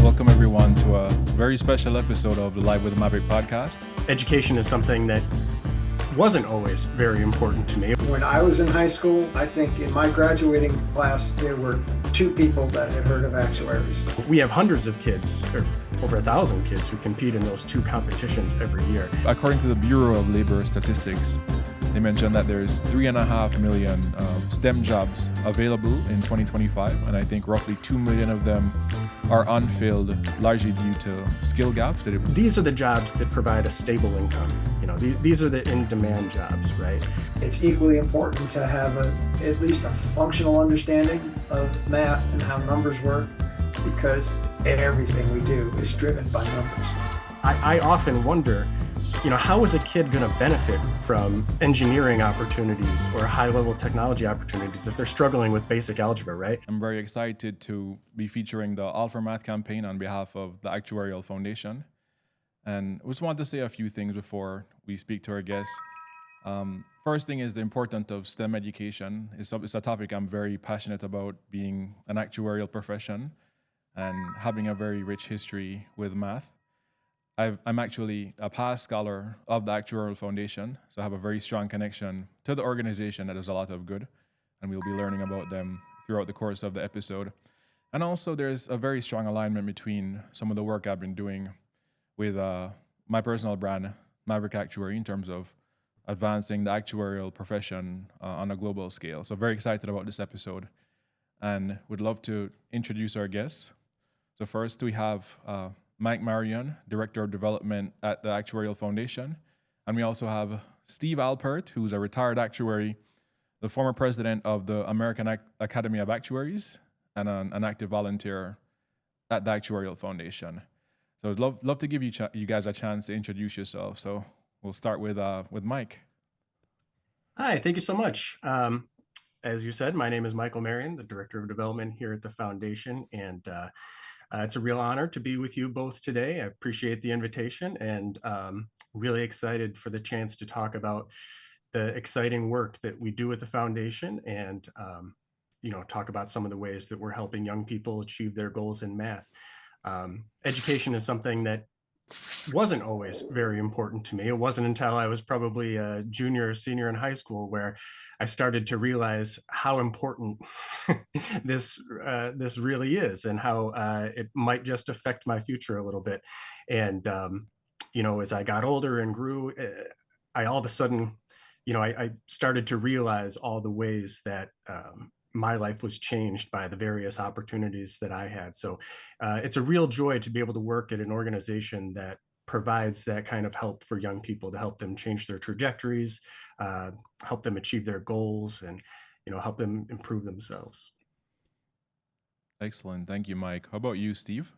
Welcome everyone to a very special episode of the Live with Maverick podcast. Education is something that wasn't always very important to me. When I was in high school, I think in my graduating class, there were 2 people that had heard of actuaries. We have hundreds of kids, or over 1,000 kids, who compete in those 2 competitions every year. According to the Bureau of Labor Statistics, they mentioned that there's 3.5 million STEM jobs available in 2025, and I think roughly 2 million of them are unfilled, largely due to skill gaps. These are the jobs that provide a stable income. These are the in-demand jobs, right? It's equally important to have at least a functional understanding of math and how numbers work, because everything we do is driven by numbers. I often wonder, how is a kid going to benefit from engineering opportunities or high-level technology opportunities if they're struggling with basic algebra, right? I'm very excited to be featuring the All for Math campaign on behalf of the Actuarial Foundation. And I just want to say a few things before we speak to our guests. First thing is the importance of STEM education. It's a topic I'm very passionate about, being an actuarial profession and having a very rich history with math. I'm actually a past scholar of the Actuarial Foundation, so I have a very strong connection to the organization that does a lot of good, and we'll be learning about them throughout the course of the episode. And also there's a very strong alignment between some of the work I've been doing with my personal brand, Maverick Actuary, in terms of advancing the actuarial profession on a global scale. So very excited about this episode and would love to introduce our guests. So first we have Marion, Director of Development at the Actuarial Foundation. And we also have Steve Alpert, who's a retired actuary, the former president of the American Academy of Actuaries, and an active volunteer at the Actuarial Foundation. So I'd love to give you guys a chance to introduce yourself. So we'll start with Mike. Hi, thank you so much. As you said, my name is Michael Marion, the Director of Development here at the Foundation, and it's a real honor to be with you both today. I appreciate the invitation and really excited for the chance to talk about the exciting work that we do at the Foundation and talk about some of the ways that we're helping young people achieve their goals in math. Education is something that wasn't always very important to me. It wasn't until I was probably a junior or senior in high school where I started to realize how important this really is and how it might just affect my future a little bit. And as I got older and grew, I all of a sudden, I started to realize all the ways that my life was changed by the various opportunities that I had. So it's a real joy to be able to work at an organization that provides that kind of help for young people, to help them change their trajectories, help them achieve their goals, and help them improve themselves. Excellent. Thank you, Mike. How about you, Steve?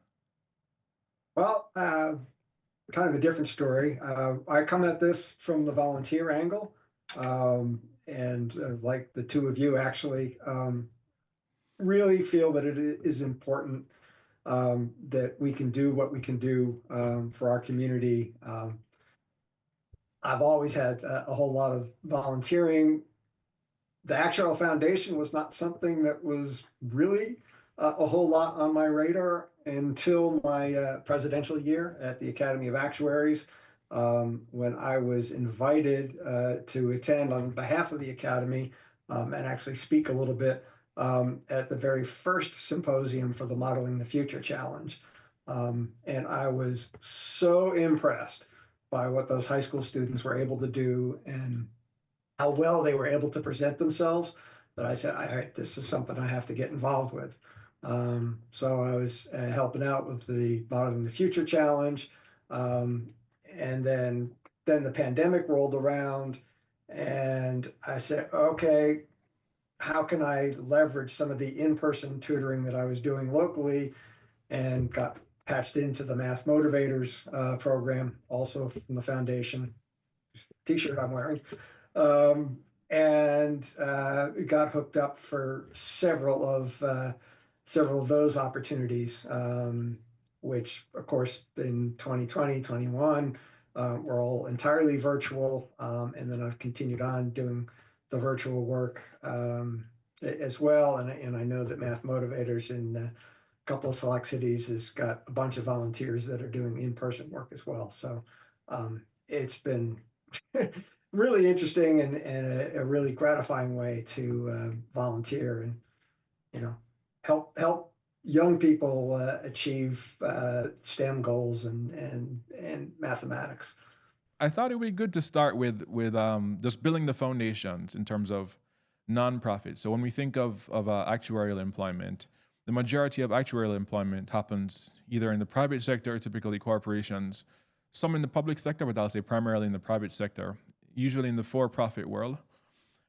Well, kind of a different story. I come at this from the volunteer angle. And like the 2 of you actually really feel that it is important that we can do what we can do for our community. I've always had a whole lot of volunteering. The Actuarial Foundation was not something that was really a whole lot on my radar until my presidential year at the Academy of Actuaries. When I was invited to attend on behalf of the Academy and actually speak a little bit at the very first symposium for the Modeling the Future Challenge. And I was so impressed by what those high school students were able to do and how well they were able to present themselves that I said, all right, this is something I have to get involved with. So I was helping out with the Modeling the Future Challenge. And then the pandemic rolled around and I said, okay, how can I leverage some of the in-person tutoring that I was doing locally, and got patched into the Math Motivators program, also from the Foundation, t-shirt I'm wearing, and got hooked up for several of those opportunities, which of course in 2020, 21, were all entirely virtual. And then I've continued on doing the virtual work as well. And I know that Math Motivators in couple of select cities has got a bunch of volunteers that are doing in-person work as well. So it's been really interesting and a really gratifying way to volunteer and, you know, help young people achieve STEM goals and mathematics. I thought it would be good to start with just building the foundations in terms of nonprofits. So when we think of actuarial employment, the majority of actuarial employment happens either in the private sector, typically corporations, some in the public sector, but I'll say primarily in the private sector, usually in the for-profit world.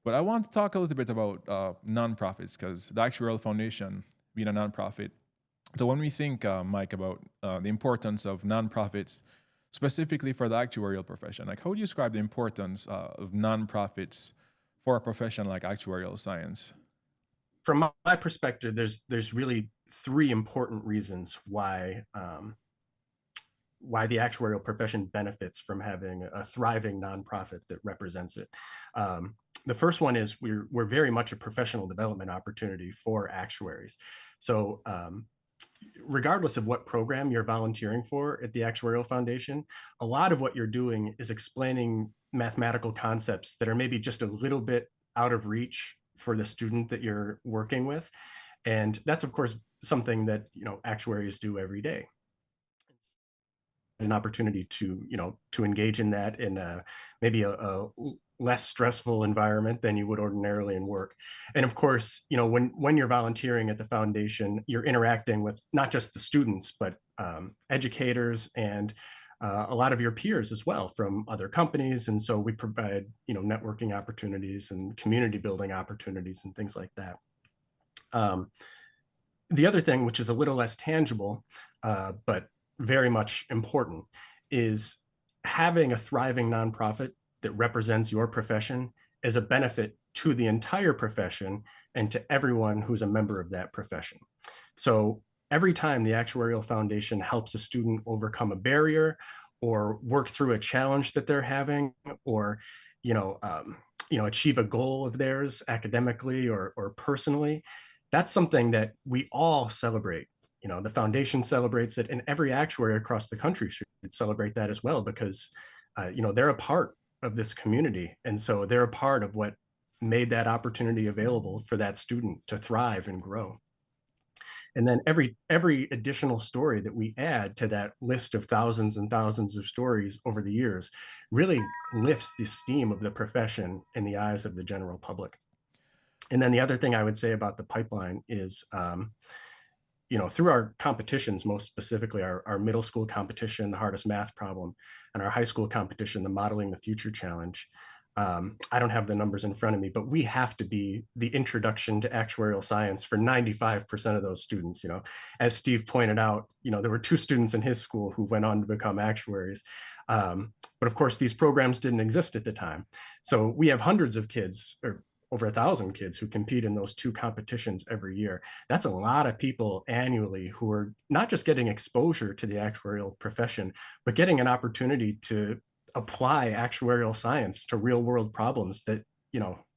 But I want to talk a little bit about nonprofits, because the Actuarial Foundation being a nonprofit. So when we think, Mike, about the importance of nonprofits, specifically for the actuarial profession, like how do you describe the importance of nonprofits for a profession like actuarial science? From my perspective, there's really three important reasons why the actuarial profession benefits from having a thriving nonprofit that represents it. The first one is we're very much a professional development opportunity for actuaries. So regardless of what program you're volunteering for at the Actuarial Foundation, a lot of what you're doing is explaining mathematical concepts that are maybe just a little bit out of reach for the student that you're working with. And that's, of course, something that, actuaries do every day. An opportunity to engage in that in maybe a less stressful environment than you would ordinarily in work. And of course, when you're volunteering at the foundation, you're interacting with not just the students, but educators and a lot of your peers as well from other companies. And so we provide networking opportunities and community building opportunities and things like that. The other thing, which is a little less tangible, but very much important, is having a thriving nonprofit that represents your profession as a benefit to the entire profession and to everyone who's a member of that profession. So every time the Actuarial Foundation helps a student overcome a barrier or work through a challenge that they're having, or achieve a goal of theirs academically or personally, that's something that we all celebrate. The foundation celebrates it, and every actuary across the country should celebrate that as well, because they're a part of this community, and so they're a part of what made that opportunity available for that student to thrive and grow. And then every additional story that we add to that list of thousands and thousands of stories over the years really lifts the esteem of the profession in the eyes of the general public. And then the other thing I would say about the pipeline is through our competitions, most specifically our middle school competition, the hardest math problem, and our high school competition, the Modeling the Future Challenge. I don't have the numbers in front of me, but we have to be the introduction to actuarial science for 95% of those students. As Steve pointed out, there were 2 students in his school who went on to become actuaries. But of course, these programs didn't exist at the time. So we have hundreds of kids, or over 1,000 kids, who compete in those 2 competitions every year. That's a lot of people annually who are not just getting exposure to the actuarial profession, but getting an opportunity to apply actuarial science to real world problems that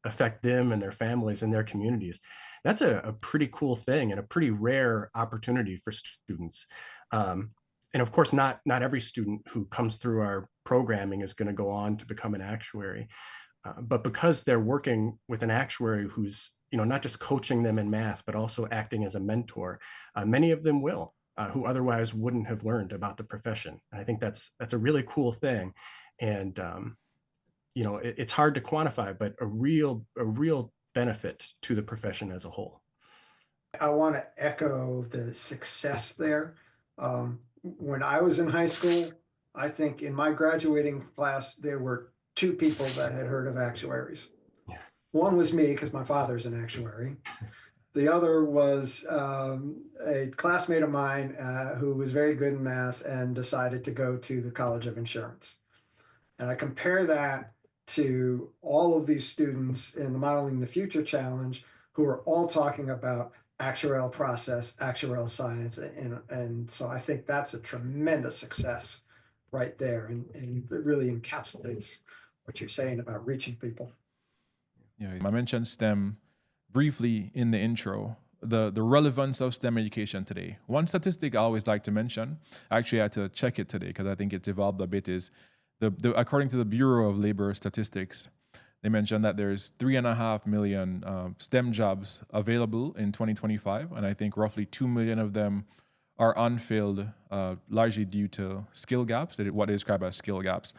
affect them and their families and their communities. That's a pretty cool thing and a pretty rare opportunity for students. And of course, not every student who comes through our programming is going to go on to become an actuary. But because they're working with an actuary who's not just coaching them in math, but also acting as a mentor, many of them will, who otherwise wouldn't have learned about the profession. And I think that's a really cool thing. And it's hard to quantify, but a real benefit to the profession as a whole. I want to echo the success there. When I was in high school, I think in my graduating class, there were 2 people that had heard of actuaries. Yeah. One was me, because my father's an actuary. The other was a classmate of mine who was very good in math and decided to go to the College of Insurance. And I compare that to all of these students in the Modeling the Future Challenge who are all talking about actuarial process, actuarial science. And so I think that's a tremendous success right there. And it really encapsulates what you're saying about reaching people. Yeah, I mentioned STEM briefly in the intro. the relevance of STEM education today. One statistic I always like to mention, actually I had to check it today because I think it's evolved a bit, is according to the Bureau of Labor Statistics, they mentioned that there's 3.5 million STEM jobs available in 2025, and I think roughly 2 million of them are unfilled, largely due to skill gaps, what they describe as skill gaps.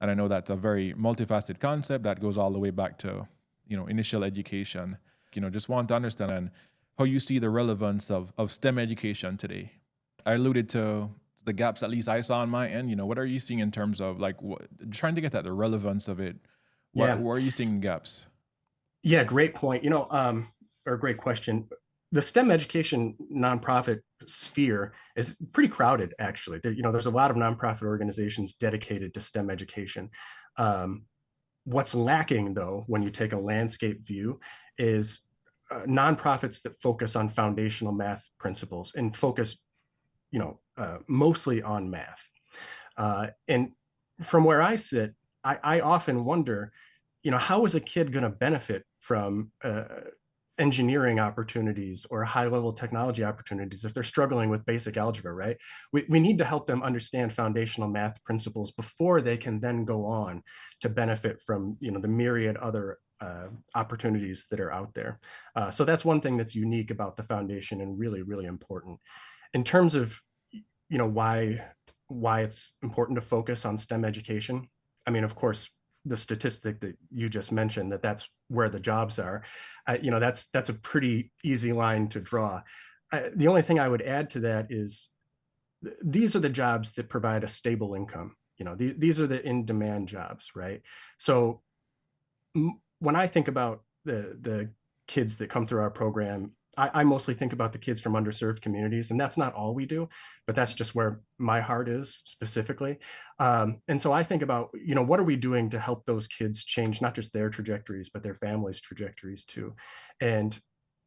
And I know that's a very multifaceted concept that goes all the way back to, initial education. Just want to understand how you see the relevance of STEM education today. I alluded to the gaps, at least I saw on my end. What are you seeing in terms of trying to get at the relevance of it? Where are you seeing gaps? Yeah, great point. Or great question. The STEM education nonprofit sphere is pretty crowded, actually. There's a lot of nonprofit organizations dedicated to STEM education. What's lacking, though, when you take a landscape view, is nonprofits that focus on foundational math principles and focus, mostly on math. And from where I sit, I often wonder, how is a kid going to benefit from engineering opportunities or high-level technology opportunities if they're struggling with basic algebra, right? We need to help them understand foundational math principles before they can then go on to benefit from, the myriad other opportunities that are out there. So that's one thing that's unique about the foundation and really, really important. In terms of, why it's important to focus on STEM education, I mean, of course, the statistic that you just mentioned, that's where the jobs are, that's a pretty easy line to draw. The only thing I would add to that is these are the jobs that provide a stable income. These are the in-demand jobs, right? So when I think about the kids that come through our program, I mostly think about the kids from underserved communities, and that's not all we do, but that's just where my heart is specifically. And so I think about, what are we doing to help those kids change not just their trajectories, but their families' trajectories too, and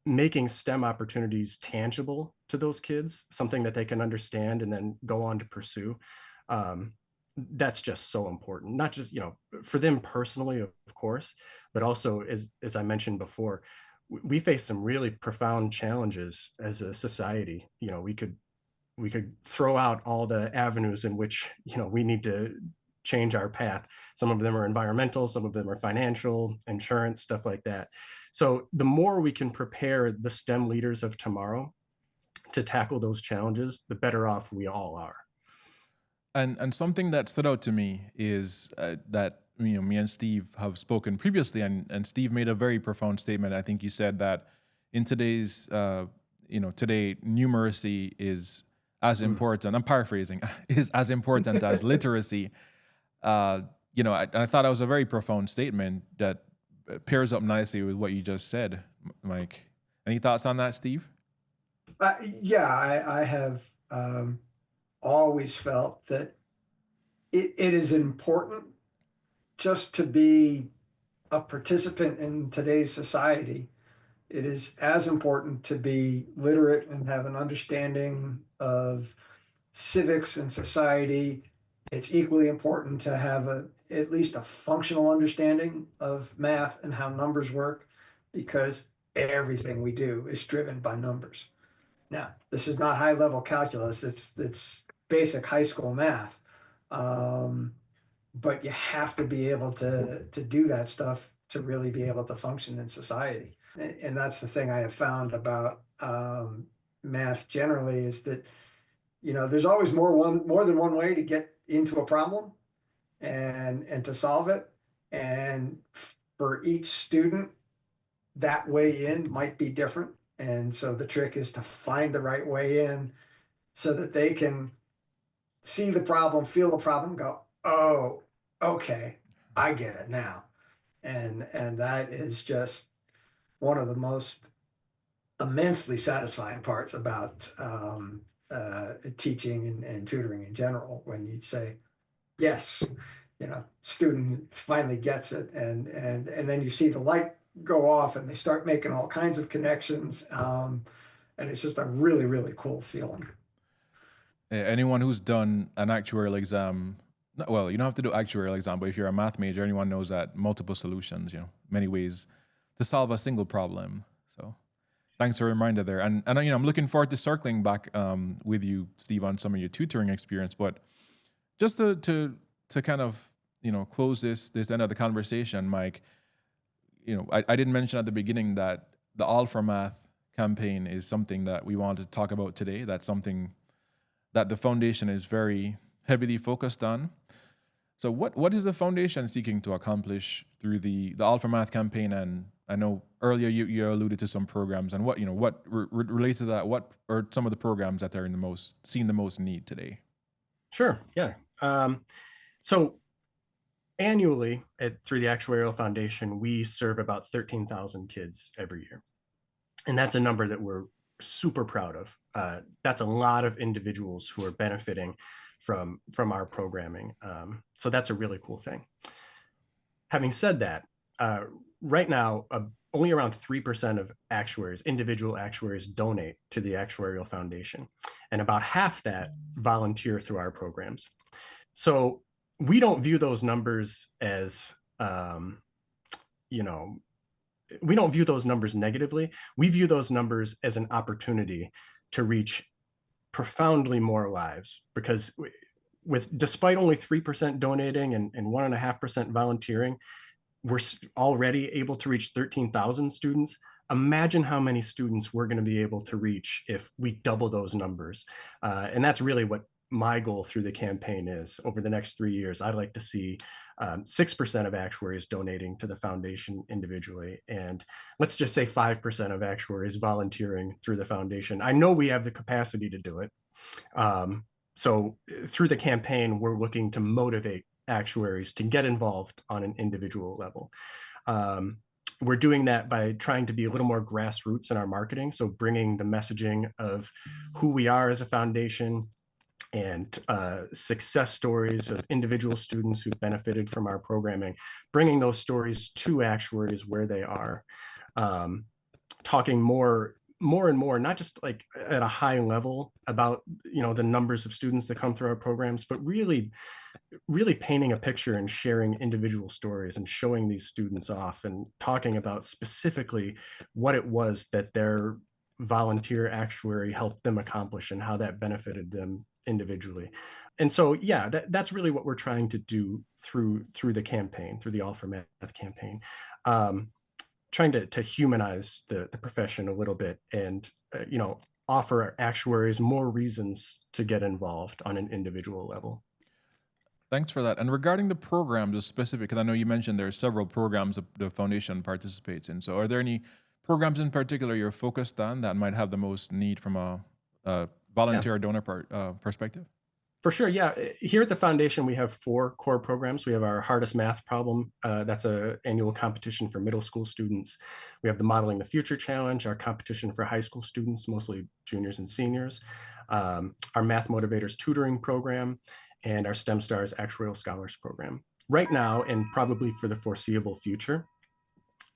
making STEM opportunities tangible to those kids, something that they can understand and then go on to pursue. That's just so important, not just, for them personally, of course, but also as I mentioned before, we face some really profound challenges as a society. We could throw out all the avenues in which, we need to change our path. Some of them are environmental, some of them are financial, insurance, stuff like that. So the more we can prepare the STEM leaders of tomorrow to tackle those challenges, the better off we all are. And something that stood out to me is that me and Steve have spoken previously, and Steve made a very profound statement. I think you said that in today's, today numeracy is as important. I'm paraphrasing, is as important as literacy. I thought that was a very profound statement that pairs up nicely with what you just said, Mike. Any thoughts on that, Steve? I have always felt that it is important just to be a participant in today's society. It is as important to be literate and have an understanding of civics and society. It's equally important to have at least a functional understanding of math and how numbers work, because everything we do is driven by numbers. Now, this is not high-level calculus. It's basic high school math. But you have to be able to do that stuff to really be able to function in society. And that's the thing I have found about math generally, is that, there's always more than one way to get into a problem and to solve it. And for each student, that way in might be different. And so the trick is to find the right way in so that they can see the problem, feel the problem, go, oh, okay, I get it now. And that is just one of the most immensely satisfying parts about teaching and tutoring in general, when you say, yes, student finally gets it, and then you see the light go off and they start making all kinds of connections, and it's just a really, really cool feeling. Anyone who's done an actuarial exam, well, you don't have to do actuarial exam, but if you're a math major, anyone knows that multiple solutions, many ways to solve a single problem. So Thanks for a reminder there. And I'm looking forward to circling back with you, Steve, on some of your tutoring experience. But just to kind of close this end of the conversation, Mike, I didn't mention at the beginning that the All for Math campaign is something that we wanted to talk about today. That's something that the foundation is very heavily focused on. So what is the foundation seeking to accomplish through the All for Math campaign? And I know earlier you alluded to some programs, and what related to that, what are some of the programs that are seeing the most need today? Sure. Yeah. So annually through the Actuarial Foundation, we serve about 13,000 kids every year. And that's a number that we're super proud of. That's a lot of individuals who are benefiting from our programming. So that's a really cool thing. Having said that, right now, only around 3% of actuaries, individual actuaries, donate to the Actuarial Foundation. And about half that volunteer through our programs. So we don't view those numbers as, we don't view those numbers negatively. We view those numbers as an opportunity to reach profoundly more lives, because despite only 3% donating and 1.5% volunteering, we're already able to reach 13,000 students. Imagine how many students we're going to be able to reach if we double those numbers. And that's really what my goal through the campaign is. Over the next 3 years, I'd like to see 6% of actuaries donating to the foundation individually, and let's just say 5% of actuaries volunteering through the foundation. I know we have the capacity to do it. So through the campaign, we're looking to motivate actuaries to get involved on an individual level. We're doing that by trying to be a little more grassroots in our marketing. So bringing the messaging of who we are as a foundation and success stories of individual students who've benefited from our programming, bringing those stories to actuaries where they are, talking more and more, not just like at a high level about the numbers of students that come through our programs, but really painting a picture and sharing individual stories and showing these students off and talking about specifically what it was that their volunteer actuary helped them accomplish and how that benefited them individually. And so, yeah, that's really what we're trying to do through the campaign, through the All for Math campaign, trying to humanize the profession a little bit and, offer actuaries more reasons to get involved on an individual level. Thanks for that. And regarding the programs, the specific, because I know you mentioned there are several programs the foundation participates in. So are there any programs in particular you're focused on that might have the most need from a volunteer donor perspective? For sure, yeah. Here at the foundation, we have 4 core programs. We have our hardest math problem. That's an annual competition for middle school students. We have the Modeling the Future Challenge, our competition for high school students, mostly juniors and seniors. Our Math Motivators Tutoring Program, and our STEM Stars Actuarial Scholars Program. Right now, and probably for the foreseeable future,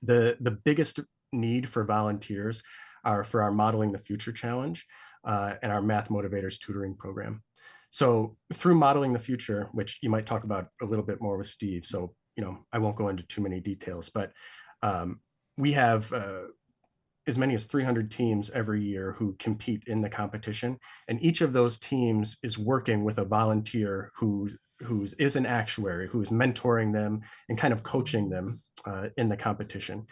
the biggest need for volunteers are for our Modeling the Future Challenge and our Math Motivators Tutoring Program. So through Modeling the Future, which you might talk about a little bit more with Steve, so I won't go into too many details, but we have as many as 300 teams every year who compete in the competition, and each of those teams is working with a volunteer who is an actuary, who is mentoring them and kind of coaching them in the competition.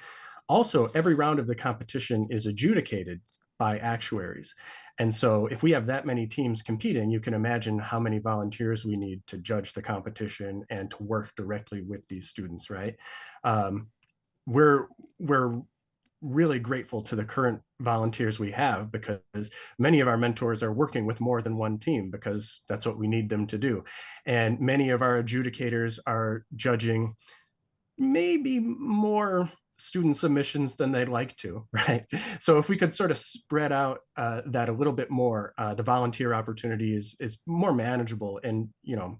Also, every round of the competition is adjudicated by actuaries. And so if we have that many teams competing, you can imagine how many volunteers we need to judge the competition and to work directly with these students, right? We're really grateful to the current volunteers we have, because many of our mentors are working with more than one team, because that's what we need them to do. And many of our adjudicators are judging maybe more student submissions than they'd like to, right? So if we could sort of spread out that a little bit more, the volunteer opportunity is more manageable and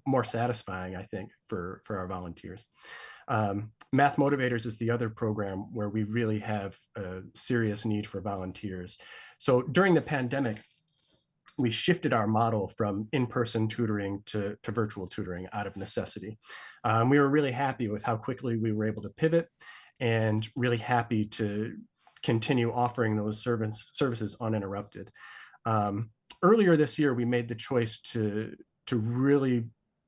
more satisfying, I think, for our volunteers. Math Motivators is the other program where we really have a serious need for volunteers. So during the pandemic, we shifted our model from in-person tutoring to virtual tutoring out of necessity. We were really happy with how quickly we were able to pivot, and really happy to continue offering those services uninterrupted. Earlier this year, we made the choice to really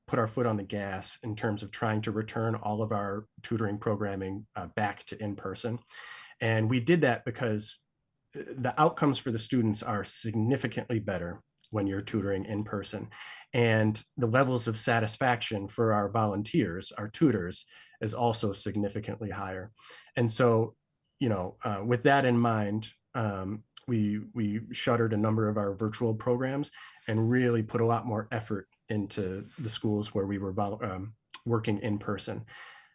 put our foot on the gas in terms of trying to return all of our tutoring programming back to in-person. And we did that because the outcomes for the students are significantly better when you're tutoring in person. And the levels of satisfaction for our volunteers, our tutors, is also significantly higher. And so, with that in mind, we shuttered a number of our virtual programs and really put a lot more effort into the schools where we were working in person.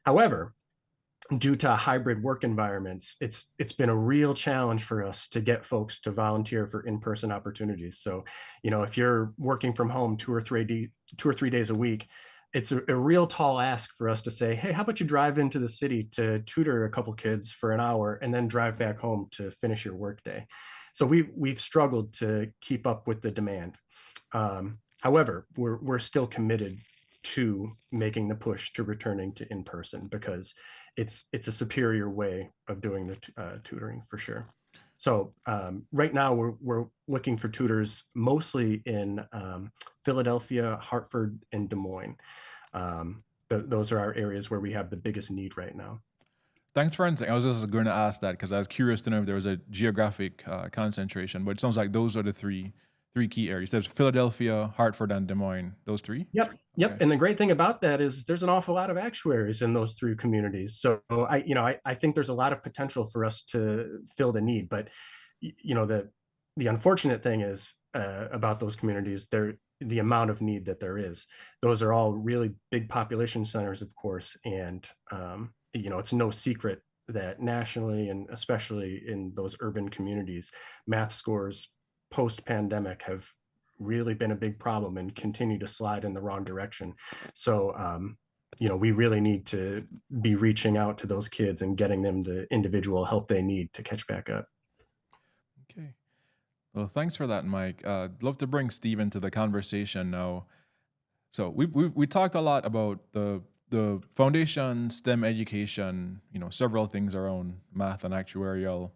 However, due to hybrid work environments, it's been a real challenge for us to get folks to volunteer for in-person opportunities. So, if you're working from home 2 or 3 days a week, it's a real tall ask for us to say, hey, how about you drive into the city to tutor a couple kids for an hour and then drive back home to finish your workday. So we've struggled to keep up with the demand. However, we're still committed to making the push to returning to in-person because it's a superior way of doing the tutoring for sure. So right now we're looking for tutors mostly in Philadelphia, Hartford, and Des Moines. Those are our areas where we have the biggest need right now. Thanks for answering. I was just going to ask that because I was curious to know if there was a geographic concentration, but it sounds like those are the three key areas. There's Philadelphia, Hartford, and Des Moines. Those three? Yep. Okay. And the great thing about that is there's an awful lot of actuaries in those 3 communities. So I think there's a lot of potential for us to fill the need. But the unfortunate thing is about those communities, the amount of need that there is. Those are all really big population centers, of course, and it's no secret that nationally and especially in those urban communities, math scores post-pandemic have really been a big problem and continue to slide in the wrong direction. So, we really need to be reaching out to those kids and getting them the individual help they need to catch back up. Okay. Well, thanks for that, Mike. I'd love to bring Steve into the conversation now. So we talked a lot about the foundation, STEM education, several things around math and actuarial.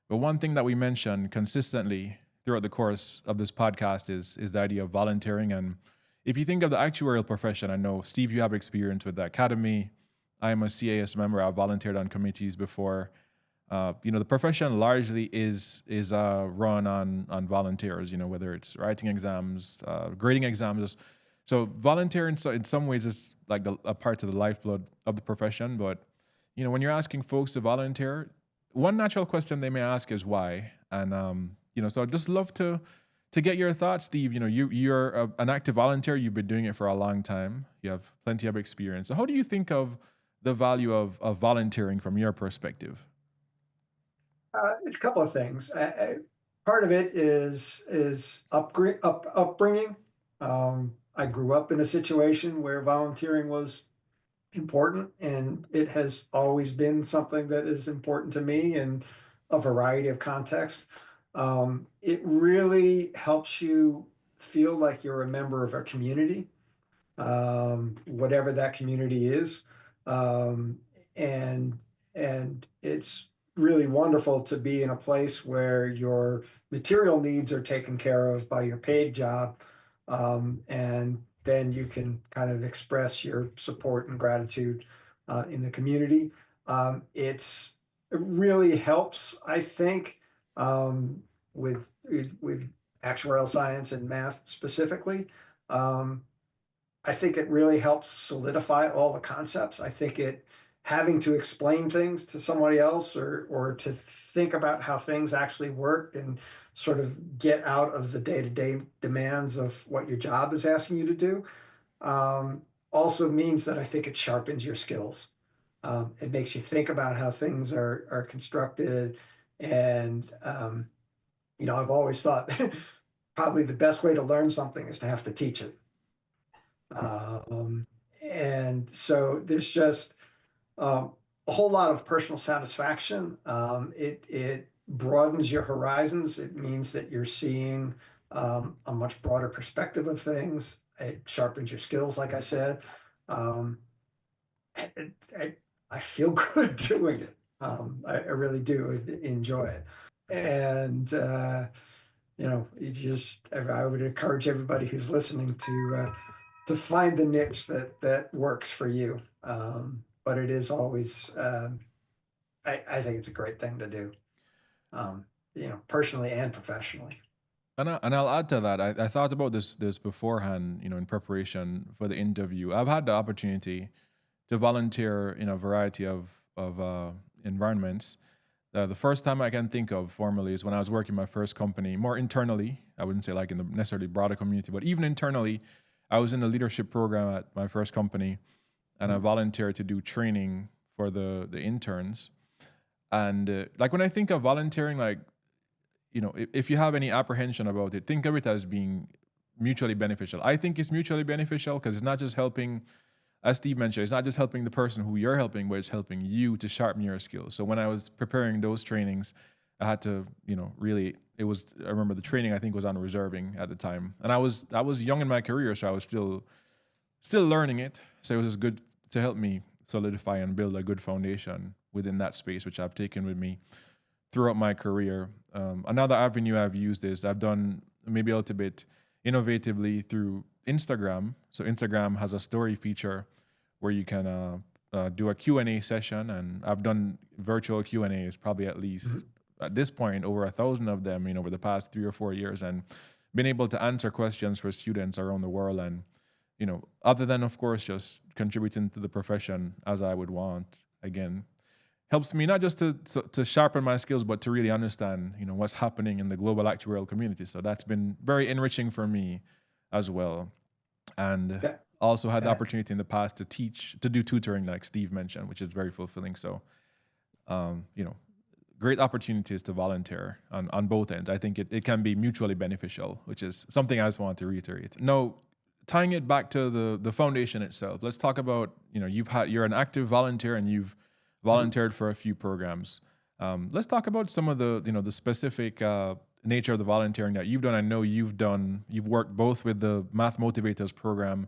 But one thing that we mentioned consistently throughout the course of this podcast is the idea of volunteering. And if you think of the actuarial profession, I know, Steve, you have experience with the academy. I am a CAS member. I've volunteered on committees before. The profession largely is run on volunteers, whether it's writing exams, grading exams. So volunteering in some ways is like a part of the lifeblood of the profession. But, when you're asking folks to volunteer, one natural question they may ask is why. And, so I'd just love to get your thoughts, Steve. You're an active volunteer. You've been doing it for a long time. You have plenty of experience. So how do you think of the value of volunteering from your perspective? A couple of things. Part of it is upbringing. I grew up in a situation where volunteering was important, and it has always been something that is important to me in a variety of contexts. It really helps you feel like you're a member of a community, whatever that community is. And it's really wonderful to be in a place where your material needs are taken care of by your paid job. And then you can kind of express your support and gratitude in the community. It really helps, I think, with actuarial science and math specifically. I think it really helps solidify all the concepts. I think having to explain things to somebody else or to think about how things actually work and sort of get out of the day-to-day demands of what your job is asking you to do, also means that I think it sharpens your skills. It makes you think about how things are constructed. And, I've always thought probably the best way to learn something is to have to teach it. And so there's just a whole lot of personal satisfaction. It broadens your horizons. It means that you're seeing a much broader perspective of things. It sharpens your skills, like I said. I feel good doing it. I really do enjoy it. And, I would encourage everybody who's listening to find the niche that works for you. But it is always, I think it's a great thing to do, personally and professionally. And I'll add to that. I thought about this beforehand, in preparation for the interview. I've had the opportunity to volunteer in a variety of environments. The first time I can think of formally is when I was working my first company, more internally. I wouldn't say like in the necessarily broader community, but even internally, I was in the leadership program at my first company, and I volunteered to do training for the interns. And like when I think of volunteering, like, if you have any apprehension about it, think of it as being mutually beneficial. I think it's mutually beneficial because it's not just helping, as Steve mentioned, it's not just helping the person who you're helping, but it's helping you to sharpen your skills. So when I was preparing those trainings, I had to, really, I remember the training I think was on reserving at the time. And I was young in my career, so I was still learning it. So it was good to help me solidify and build a good foundation within that space, which I've taken with me throughout my career. Another avenue I've used is I've done maybe a little bit innovatively through Instagram. So Instagram has a story feature where you can do a Q&A session, and I've done virtual Q&As probably at least at this point over 1,000 of them, over the past 3 or 4 years, and been able to answer questions for students around the world. And other than of course just contributing to the profession as I would want, again, helps me not just to sharpen my skills, but to really understand, what's happening in the global actuarial community. So that's been very enriching for me as well. And also had the opportunity in the past to do tutoring, like Steve mentioned, which is very fulfilling. So, great opportunities to volunteer on both ends. I think it can be mutually beneficial, which is something I just want to reiterate. Now, tying it back to the foundation itself, let's talk about, you're an active volunteer and you've volunteered for a few programs. Let's talk about some of the specific nature of the volunteering that you've done. I know you've worked both with the Math Motivators program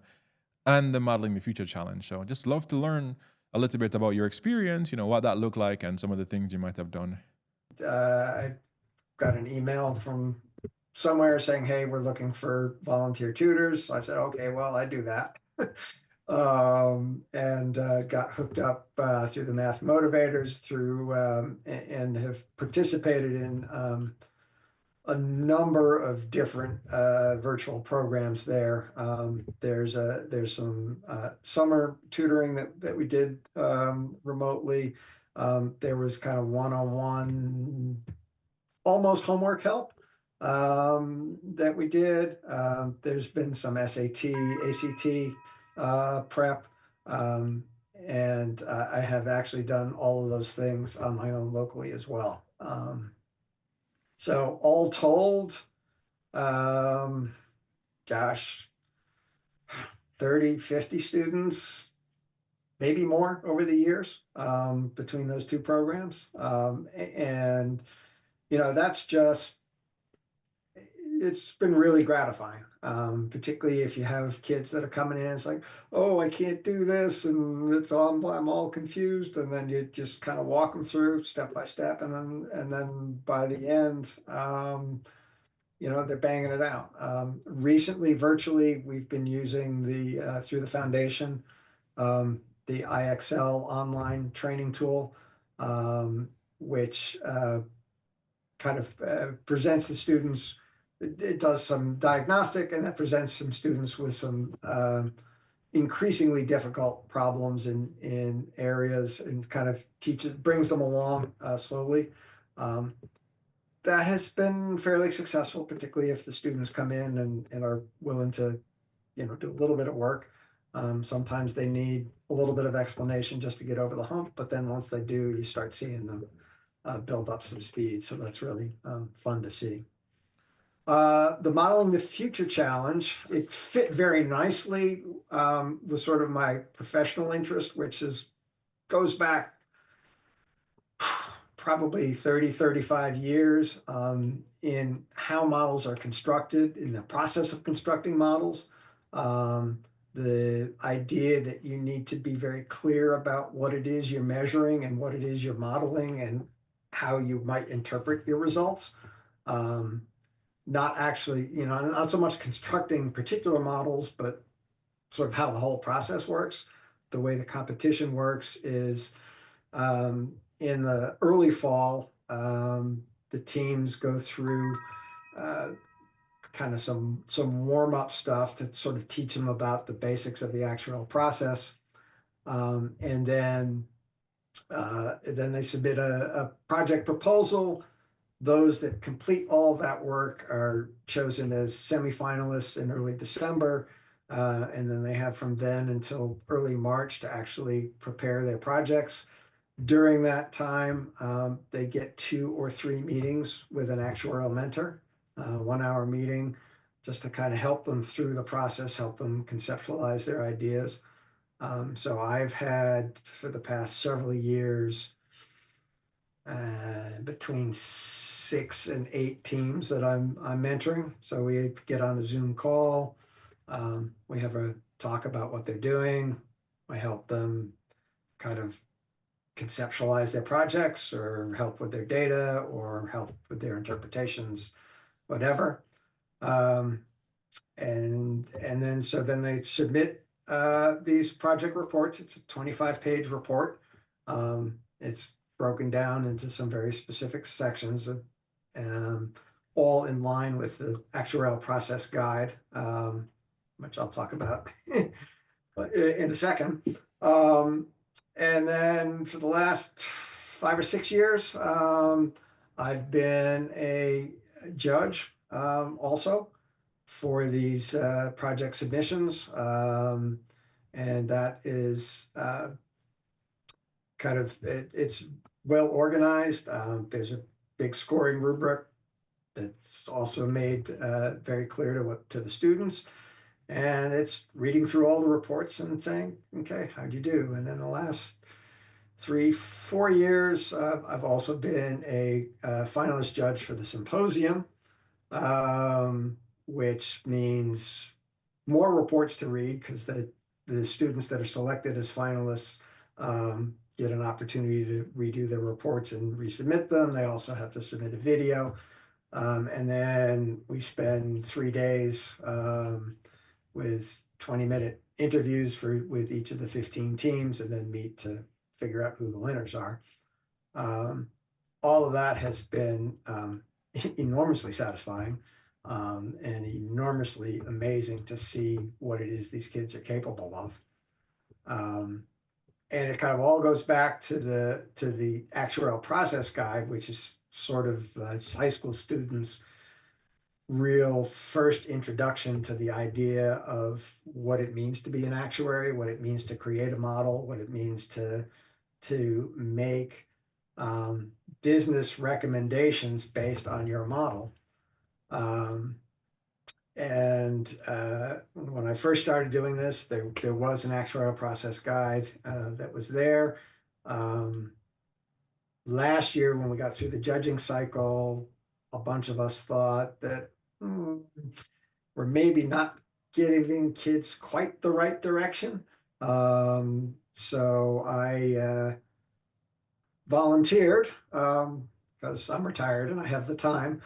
and the Modeling the Future Challenge. So just love to learn a little bit about your experience, what that looked like and some of the things you might have done. I got an email from somewhere saying, hey, we're looking for volunteer tutors. So I said, okay, well, I do that. And got hooked up through the Math Motivators and have participated in a number of different virtual programs there. There's some summer tutoring that we did remotely. There was kind of one-on-one, almost homework help that we did. There's been some SAT, ACT prep, and I have actually done all of those things on my own locally as well. So all told, gosh, 30, 50 students, maybe more over the years between those two programs. And, that's just, it's been really gratifying, particularly if you have kids that are coming in. It's like, oh, I can't do this, and I'm all confused, and then you just kind of walk them through step by step, and then by the end, they're banging it out. Recently, virtually, we've been using through the foundation, the IXL online training tool, which kind of presents the students. It does some diagnostic, and that presents some students with some increasingly difficult problems in areas, and kind of brings them along slowly. That has been fairly successful, particularly if the students come in and are willing to, do a little bit of work. Sometimes they need a little bit of explanation just to get over the hump, but then once they do, you start seeing them build up some speed. So that's really fun to see. The Modeling the Future Challenge, it fit very nicely with sort of my professional interest, which goes back probably 30, 35 years in how models are constructed, in the process of constructing models. the idea that you need to be very clear about what it is you're measuring and what it is you're modeling and how you might interpret your results. Not actually, not so much constructing particular models, but sort of how the whole process works. The way the competition works is in the early fall, the teams go through kind of some warm-up stuff to sort of teach them about the basics of the actuarial process. And then they submit a project proposal. Those that complete all of that work are chosen as semifinalists in early December. And then they have from then until early March to actually prepare their projects. During that time, they get 2 or 3 meetings with an actuarial mentor, 1-hour meeting, just to kind of help them through the process, help them conceptualize their ideas. So I've had for the past several years between 6 and 8 teams that I'm mentoring. So we get on a Zoom call. We have a talk about what they're doing. I help them kind of conceptualize their projects or help with their data or help with their interpretations, whatever. And then they submit these project reports. It's a 25-page report. It's broken down into some very specific sections, all in line with the actuarial process guide, which I'll talk about in a second. And then for the last 5 or 6 years, I've been a judge also for these project submissions. And that is it's well organized. There's a big scoring rubric that's also made very clear to the students. And it's reading through all the reports and saying, okay, how'd you do? And then the last 3-4 years, I've also been a finalist judge for the symposium, which means more reports to read because the students that are selected as finalists get an opportunity to redo their reports and resubmit them. They also have to submit a video. And then we spend 3 days with 20-minute interviews with each of the 15 teams and then meet to figure out who the winners are. All of that has been enormously satisfying and enormously amazing to see what it is these kids are capable of. And it kind of all goes back to the actuarial process guide, which is sort of high school students' real first introduction to the idea of what it means to be an actuary, what it means to create a model, what it means to make business recommendations based on your model. And when I first started doing this, there was an actuarial process guide that was there. Last year, when we got through the judging cycle, a bunch of us thought that we're maybe not giving kids quite the right direction. So I volunteered because I'm retired and I have the time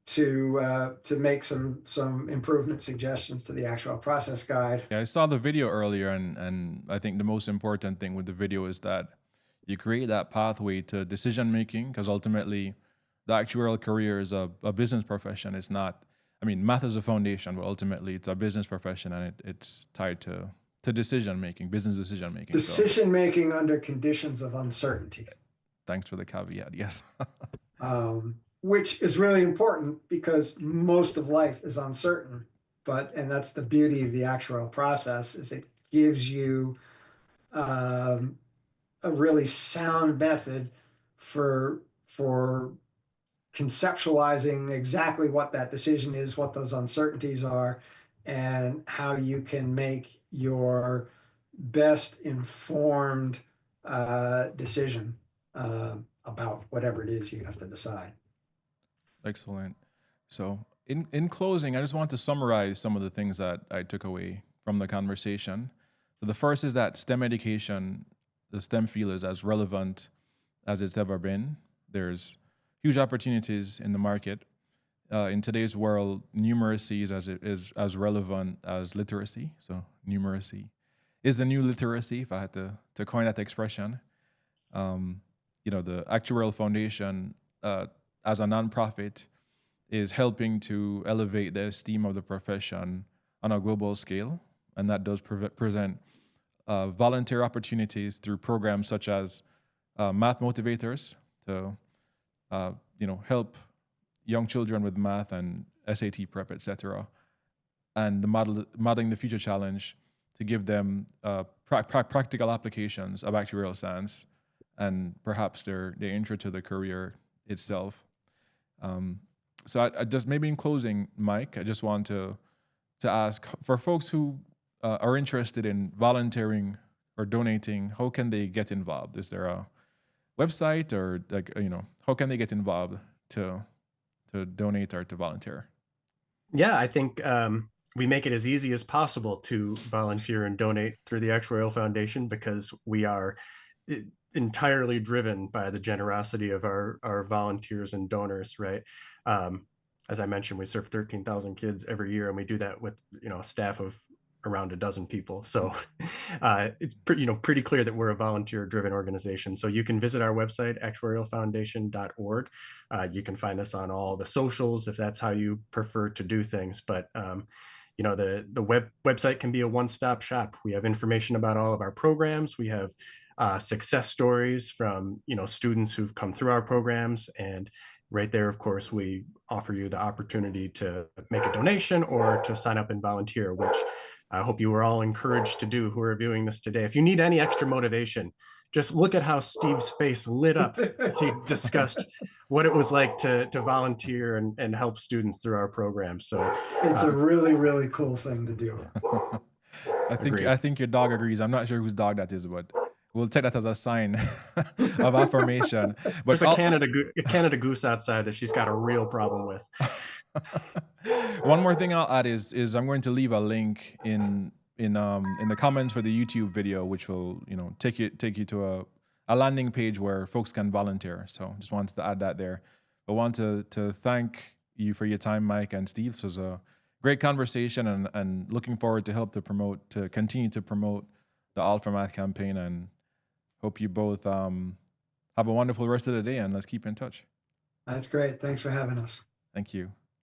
to make some improvement suggestions to the actuarial process guide. Yeah, I saw the video earlier, and I think the most important thing with the video is that you create that pathway to decision making, because ultimately the actuarial career is a business profession. It's not, I mean, math is a foundation, but ultimately it's a business profession, and it's tied to decision making, business decision making. Decision making under conditions of uncertainty. Thanks for the caveat. Yes. Which is really important because most of life is uncertain. And that's the beauty of the actuarial process, is it gives you a really sound method for conceptualizing exactly what that decision is, what those uncertainties are, and how you can make your best informed decision about whatever it is you have to decide. Excellent. So in closing, I just want to summarize some of the things that I took away from the conversation. So the first is that STEM education, the STEM field, is as relevant as it's ever been. There's huge opportunities in the market. In today's world, numeracy is as relevant as literacy. So numeracy is the new literacy, if I had to coin that expression. The Actuarial Foundation, as a nonprofit, is helping to elevate the esteem of the profession on a global scale, and that does present volunteer opportunities through programs such as Math Motivators to help young children with math and SAT prep, etc., and the Modeling the Future Challenge to give them practical applications of actuarial science and perhaps their intro to the career itself. So I just, maybe in closing, Mike, I just want to ask, for folks who are interested in volunteering or donating, how can they get involved? Is there a website, or how can they get involved to donate or to volunteer? Yeah, I think we make it as easy as possible to volunteer and donate through the Actuarial Foundation, because we are entirely driven by the generosity of our volunteers and donors, right? As I mentioned, we serve 13,000 kids every year, and we do that with a staff of around a dozen people. So it's pretty clear that we're a volunteer-driven organization. So you can visit our website, actuarialfoundation.org. You can find us on all the socials if that's how you prefer to do things. But the website can be a one-stop shop. We have information about all of our programs. We have success stories from students who've come through our programs, and right there, of course, we offer you the opportunity to make a donation or to sign up and volunteer, which I hope you were all encouraged to do who are viewing this today. If you need any extra motivation, just look at how Steve's face lit up as he discussed what it was like to volunteer and help students through our program. So it's a really, really cool thing to do. I think your dog agrees. I'm not sure whose dog that is, but we'll take that as a sign of affirmation. But there's a Canada goose outside that she's got a real problem with. One more thing I'll add is I'm going to leave a link in the comments for the YouTube video, which will take you to a landing page where folks can volunteer. So just wanted to add that there. I want to thank you for your time, Mike and Steve. This was a great conversation, and looking forward to continue to promote the All for Math campaign, and hope you both have a wonderful rest of the day, and let's keep in touch. That's great. Thanks for having us. Thank you.